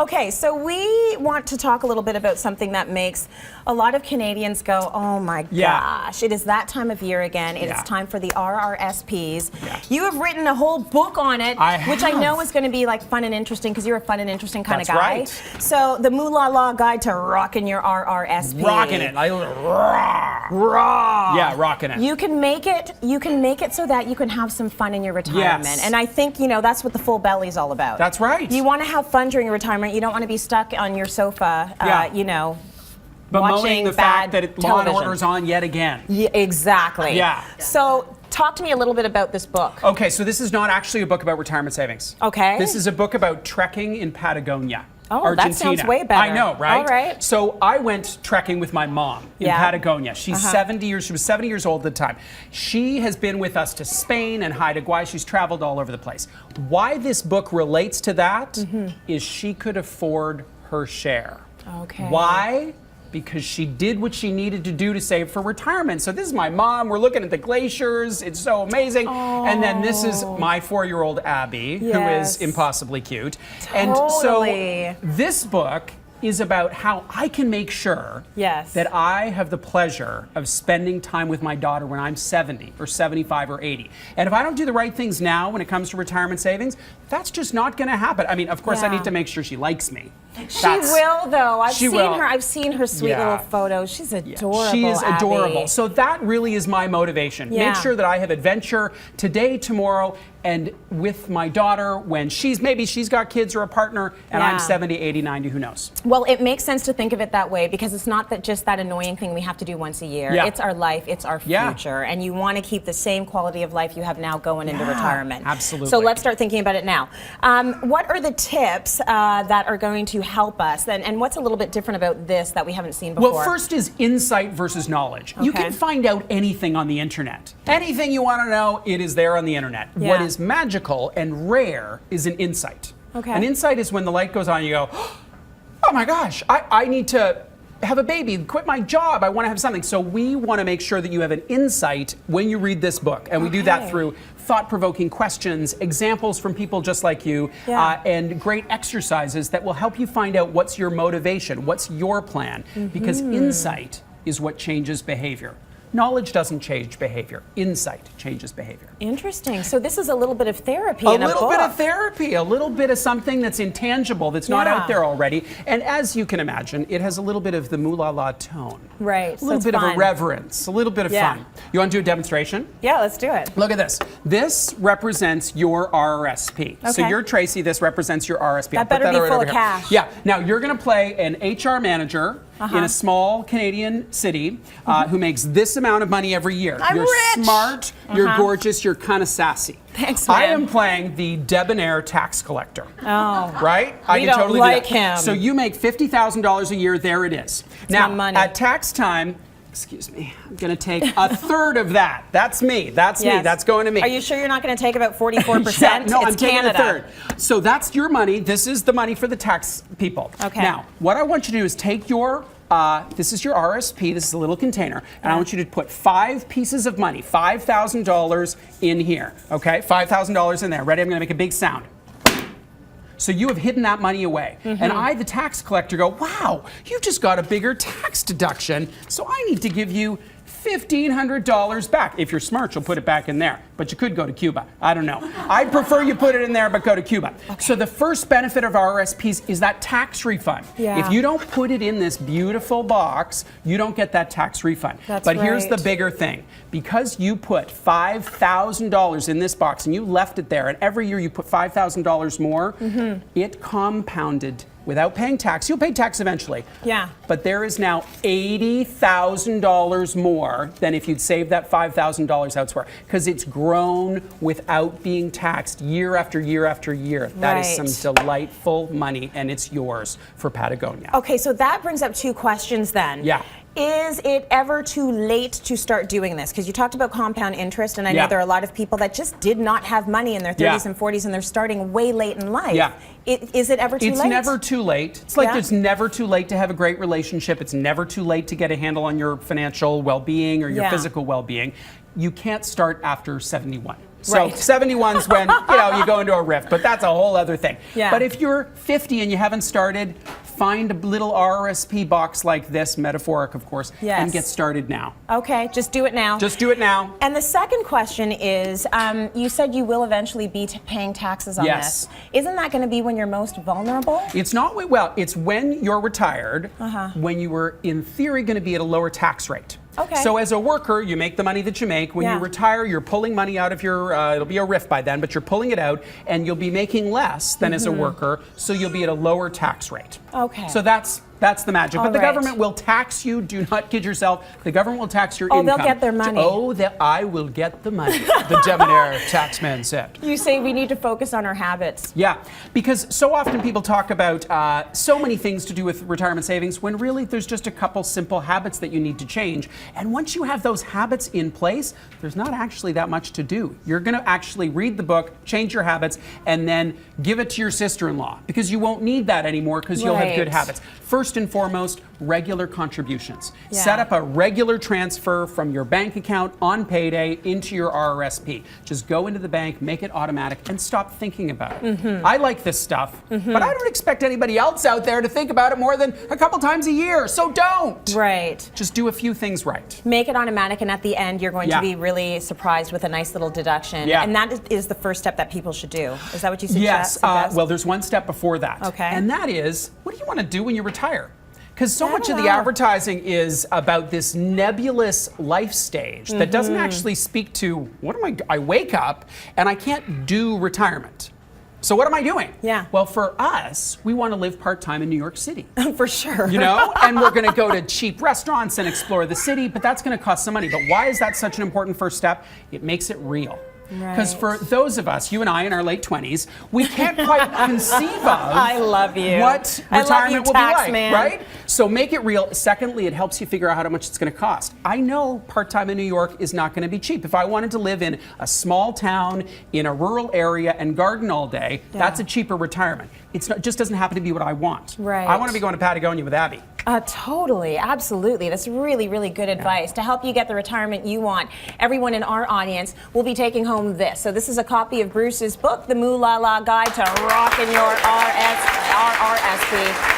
Okay, so we want to talk a little bit about something that makes a lot of Canadians go, oh my gosh, it is that time of year again. It is time for the RRSPs. Yeah. You have written a whole book on it, which I know is going to be like fun and interesting because you're a fun and interesting kind of guy. Right. So the Moolala Guide to Rockin Your RRSP. Rockin' it. Yeah, rocking it. You can make it so that you can have some fun in your retirement. Yes. And I think, you know, that's what the full belly is all about. That's right. You want to have fun during your retirement. You don't want to be stuck on your sofa, you know, bemoaning the fact that Law and Order is on yet again. Yeah, exactly. Yeah. So talk to me a little bit about this book. Okay, so this is not actually a book about retirement savings. Okay. This is a book about trekking in Patagonia. Oh, Argentina. that sounds way better. I know, right? All right. So I went trekking with my mom in Patagonia. She's 70 years. She was 70 years old at the time. She has been with us to Spain and Haida Gwaii. She's traveled all over the place. Why this book relates to that is she could afford her share. Okay. Why? Because she did what she needed to do to save for retirement. So this is my mom. We're looking at the glaciers. It's so amazing. Oh. And then this is my 4-year-old Abby, who is impossibly cute. Totally. And so this book is about how I can make sure that I have the pleasure of spending time with my daughter when I'm 70 or 75 or 80. And if I don't do the right things now when it comes to retirement savings, that's just not going to happen. I mean, of course, I need to make sure she likes me. She will, though. I've seen her sweet little photos. She's adorable. She is adorable. Abby. So that really is my motivation. Make sure that I have adventure today, tomorrow, and with my daughter when maybe she's got kids or a partner, and I'm 70, 80, 90, who knows? Well, it makes sense to think of it that way because it's not just that annoying thing we have to do once a year. It's our life, it's our future, and you want to keep the same quality of life you have now going into retirement. Absolutely. So let's start thinking about it now. What are the tips that are going to help us, and what's a little bit different about this that we haven't seen before? Well, first is insight versus knowledge. You can find out anything on the internet. Anything you want to know, it is there on the internet. What is magical and rare is an insight. An insight is when the light goes on, you go, oh my gosh, I need to have a baby, quit my job, I want to have something. So we want to make sure that you have an insight when you read this book. And we do that through thought-provoking questions, examples from people just like you, and great exercises that will help you find out what's your motivation, what's your plan, because insight is what changes behavior. Knowledge doesn't change behavior. Insight changes behavior. Interesting. So this is a little bit of therapy in a book. A little bit of therapy, a little bit of something that's intangible, that's not out there already. And as you can imagine, it has a little bit of the Moolala tone. Right. A little bit of irreverence, a little bit of fun. You want to do a demonstration? Yeah, let's do it. Look at this. This represents your RRSP. Okay. So you're Tracy, this represents your RRSP. That better be full of cash. Yeah. Now you're going to play an HR manager in a small Canadian city who makes this amount of money every year. I'm you're rich. Smart, you're gorgeous, you're kind of sassy. Thanks, man. I am playing the debonair tax collector. Oh. Right? I can totally like him. So you make $50,000 a year, there it is. It's now, my money. at tax time, excuse me, I'm going to take a third of that. That's me. That's me. That's going to me. Are you sure you're not going to take about 44%? No, it's I'm taking Canada. a third. So that's your money. This is the money for the tax people. Okay. Now, what I want you to do is take your this is your RSP, this is a little container, and I want you to put 5 pieces of money, $5,000 in here, okay? $5,000 in there. Ready? I'm going to make a big sound. So you have hidden that money away. And I, the tax collector, go, wow, you just got a bigger tax deduction, so I need to give you $1,500 back. If you're smart, you'll put it back in there. But you could go to Cuba. I don't know. I'd prefer you put it in there, but go to Cuba. So the first benefit of RRSPs is that tax refund. If you don't put it in this beautiful box, you don't get that tax refund. But here's the bigger thing. Because you put $5,000 in this box and you left it there, and every year you put $5,000 more, it compounded without paying tax. You'll pay tax eventually. Yeah. But there is now $80,000 more than if you'd saved that $5,000 elsewhere, because it's grown without being taxed year after year after year. That is some delightful money, and it's yours for Patagonia. Okay, so that brings up 2 questions then. Yeah. Is it ever too late to start doing this? Because you talked about compound interest, and I know there are a lot of people that just did not have money in their 30s and 40s, and they're starting way late in life. Yeah. Is it ever too late? It's never too late. It's like it's never too late to have a great relationship. It's never too late to get a handle on your financial well-being or your physical well-being. You can't start after 71. So Right. 71's when you go into a rift, but that's a whole other thing. Yeah. But if you're 50 and you haven't started, find a little RRSP box like this, metaphoric of course, Yes. and get started now. Okay, just do it now. Just do it now. And the second question is, you said you will eventually be paying taxes on Yes. this. Isn't that going to be when you're most vulnerable? It's not, well, it's when you're retired, when you were in theory going to be at a lower tax rate. Okay. So as a worker, you make the money that you make. When Yeah. you retire, you're pulling money out of your, it'll be a RIF by then, but you're pulling it out and you'll be making less than as a worker, so you'll be at a lower tax rate. Okay. So that's the magic. All But the right. government will tax you. Do not kid yourself. The government will tax your Oh, income. they'll get their money. Oh, that I will get the money, the debonair taxman said. You say we need to focus on our habits. Yeah, because so often people talk about so many things to do with retirement savings when really there's just a couple simple habits that you need to change. And once you have those habits in place, there's not actually that much to do. You're going to actually read the book, change your habits, and then give it to your sister-in-law because you won't need that anymore because you'll have good Right. habits. First and foremost, regular contributions. Yeah. Set up a regular transfer from your bank account on payday into your RRSP. Just go into the bank, make it automatic, and stop thinking about it. I like this stuff, but I don't expect anybody else out there to think about it more than a couple times a year, so don't. Right. Just do a few things right. Make it automatic, and at the end, you're going Yeah. to be really surprised with a nice little deduction. Yeah. And that is the first step that people should do. Is that what you suggest? Yes, well, there's one step before that. Okay. And that is, what do you want to do when you retire? Because so I much don't of the know. advertising is about this nebulous life stage that doesn't actually speak to I wake up and I can't do retirement. So what am I doing? Yeah. Well, for us, we want to live part-time in New York City. For sure. And we're going to go to cheap restaurants and explore the city, but that's going to cost some money. But why is that such an important first step? It makes it real. Because Right. for those of us, you and I in our late 20s, we can't quite conceive of I love you. what I love retirement you, will be tax like, man. right? So make it real. Secondly, it helps you figure out how much it's going to cost. I know part-time in New York is not going to be cheap. If I wanted to live in a small town in a rural area and garden all day, that's a cheaper retirement. It just doesn't happen to be what I want. Right. I want to be going to Patagonia with Abby. Totally, absolutely. That's really, really good advice to help you get the retirement you want. Everyone in our audience will be taking home this. So this is a copy of Bruce's book, The Moolala Guide to Rockin Your RRSP.